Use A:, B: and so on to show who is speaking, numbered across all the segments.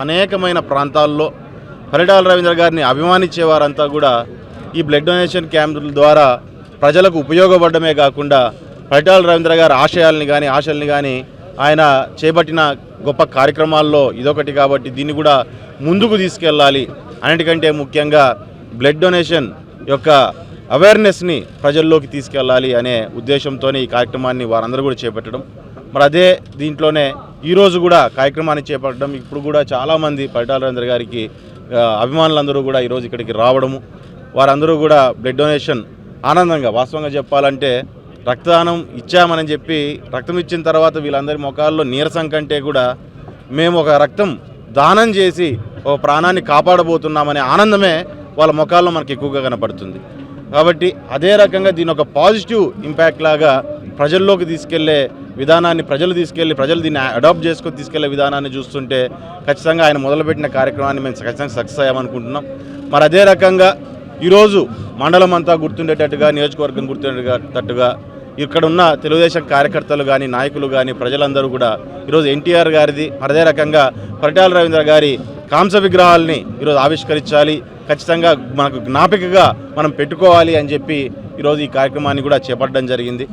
A: అనేకమైన ప్రాంతాల్లో పరిటాల రవీంద్ర గారిని అభిమానించేవారంతా కూడా ఈ బ్లడ్ డొనేషన్ క్యాంపుల ద్వారా ప్రజలకు ఉపయోగపడమే కాకుండా పరిటాల రవీంద్ర గారి ఆశయాల్ని కానీ ఆయన చేపట్టిన గొప్ప కార్యక్రమాల్లో ఇదొకటి కాబట్టి దీన్ని కూడా ముందుకు తీసుకెళ్ళాలి. అన్నిటికంటే ముఖ్యంగా బ్లడ్ డొనేషన్ యొక్క అవేర్నెస్ని ప్రజల్లోకి తీసుకెళ్ళాలి అనే ఉద్దేశంతో ఈ కార్యక్రమాన్ని వారందరూ కూడా చేపట్టడం, మరి అదే దీంట్లోనే ఈరోజు కూడా కార్యక్రమాన్ని చేపట్టడం. ఇప్పుడు కూడా చాలామంది పరిటాల రవీంద్ర గారికి అభిమానులందరూ కూడా ఈరోజు ఇక్కడికి రావడము, వారందరూ కూడా బ్లడ్ డొనేషన్ ఆనందంగా, వాస్తవంగా చెప్పాలంటే రక్తదానం ఇచ్చామని చెప్పి రక్తం ఇచ్చిన తర్వాత వీళ్ళందరి ముఖాల్లో నీరసం కంటే కూడా మేము ఒక రక్తం దానం చేసి ఒక ప్రాణాన్ని కాపాడబోతున్నామనే ఆనందమే వాళ్ళ ముఖాల్లో మనకు ఎక్కువగా కనపడుతుంది. కాబట్టి అదే రకంగా దీని ఒక పాజిటివ్ ఇంపాక్ట్ లాగా ప్రజల్లోకి తీసుకెళ్లే విధానాన్ని ప్రజలు దీన్ని అడాప్ట్ చేసుకొని తీసుకెళ్లే విధానాన్ని చూస్తుంటే ఖచ్చితంగా ఆయన మొదలుపెట్టిన కార్యక్రమాన్ని మేము ఖచ్చితంగా సక్సెస్ అయ్యామనుకుంటున్నాం. మరి అదే రకంగా ఈరోజు మండలం అంతా గుర్తుండేటట్టుగా, నియోజకవర్గం గుర్తుండేటట్టుగా ఇక్కడ ఉన్న తెలుగుదేశం కార్యకర్తలు కానీ, నాయకులు కానీ, ప్రజలందరూ కూడా ఈరోజు ఎన్టీఆర్ గారిది, మరి అదే రకంగా పరిటాల రవీంద్ర గారి కాంస్య విగ్రహాలని ఈరోజు ఆవిష్కరించాలి, ఖచ్చితంగా మనకు జ్ఞాపికగా మనం పెట్టుకోవాలి అని చెప్పి ఈరోజు ఈ కార్యక్రమాన్ని కూడా చేపట్టడం జరిగింది.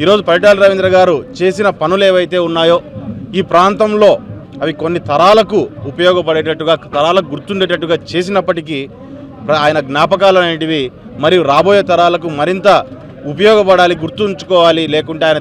A: ఈరోజు పరిటాల రవీంద్ర గారు చేసిన పనులు ఏవైతే ఉన్నాయో ఈ ప్రాంతంలో అవి కొన్ని తరాలకు ఉపయోగపడేటట్టుగా, తరాలకు గుర్తుండేటట్టుగా చేసినప్పటికీ ఆయన జ్ఞాపకాలు అనేటివి మరియు రాబోయే తరాలకు మరింత ఉపయోగపడాలి, గుర్తుంచుకోవాలి. లేకుంటే ఆయన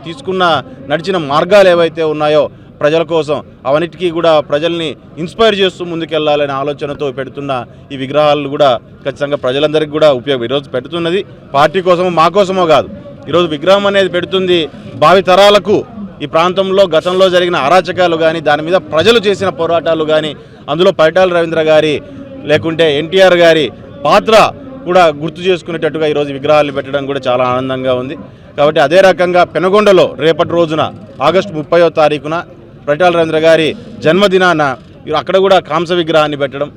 A: నడిచిన మార్గాలు ఏవైతే ఉన్నాయో ప్రజల కోసం అవన్నిటికీ కూడా ప్రజల్ని ఇన్స్పైర్ చేస్తూ ముందుకెళ్లాలనే ఆలోచనతో పెడుతున్న ఈ విగ్రహాలు కూడా ఖచ్చితంగా ప్రజలందరికీ కూడా ఈరోజు పెడుతున్నది పార్టీ కోసమో మా కోసమో కాదు. ఈరోజు విగ్రహం అనేది పెడుతుంది భావి తరాలకు ఈ ప్రాంతంలో గతంలో జరిగిన అరాచకాలు కానీ, దాని మీద ప్రజలు చేసిన పోరాటాలు కానీ, అందులో పరిటాల రవీంద్ర గారి లేకుంటే ఎన్టీఆర్ గారి పాత్ర కూడా గుర్తు చేసుకునేటట్టుగా ఈరోజు విగ్రహాలు పెట్టడం కూడా చాలా ఆనందంగా ఉంది. కాబట్టి అదే రకంగా పెనుగొండలో రేపటి రోజున ఆగస్టు 30వ తారీఖున పరిటాల రవీంద్ర గారి జన్మదినాన అక్కడ కూడా కాంస్య విగ్రహాన్ని పెట్టడం,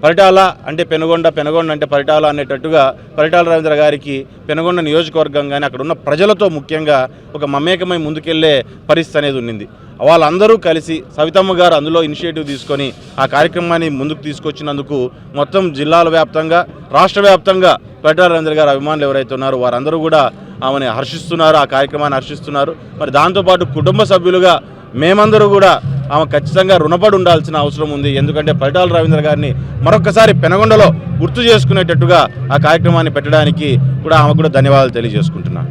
A: పరిటాల అంటే పెనుగొండ, పెనుగొండ అంటే పరిటాల అనేటట్టుగా పరిటాల రవీంద్ర గారికి పెనుగొండ నియోజకవర్గం కానీ అక్కడ ఉన్న ప్రజలతో ముఖ్యంగా ఒక మమేకమై ముందుకెళ్లే పరిస్థితి అనేది ఉండింది. వాళ్ళందరూ కలిసి సవితమ్మ గారు అందులో ఇనిషియేటివ్ తీసుకొని ఆ కార్యక్రమాన్ని ముందుకు తీసుకొచ్చినందుకు మొత్తం జిల్లాల వ్యాప్తంగా, రాష్ట్ర వ్యాప్తంగా పరిటాల రవీంద్ర గారి అభిమానులు ఎవరైతే ఉన్నారో వారందరూ కూడా ఆమెను హర్షిస్తున్నారు, ఆ కార్యక్రమాన్ని హర్షిస్తున్నారు. మరి దాంతోపాటు కుటుంబ సభ్యులుగా మేమందరూ కూడా ఆమె ఖచ్చితంగా రుణపడి ఉండాల్సిన అవసరం ఉంది. ఎందుకంటే పరిటాల రవీంద్ర గారిని మరొకసారి పెనుగొండలో గుర్తు చేసుకునేటట్టుగా ఆ కార్యక్రమాన్ని పెట్టడానికి కూడా ఆమెకు కూడా ధన్యవాదాలు తెలియజేసుకుంటున్నాను.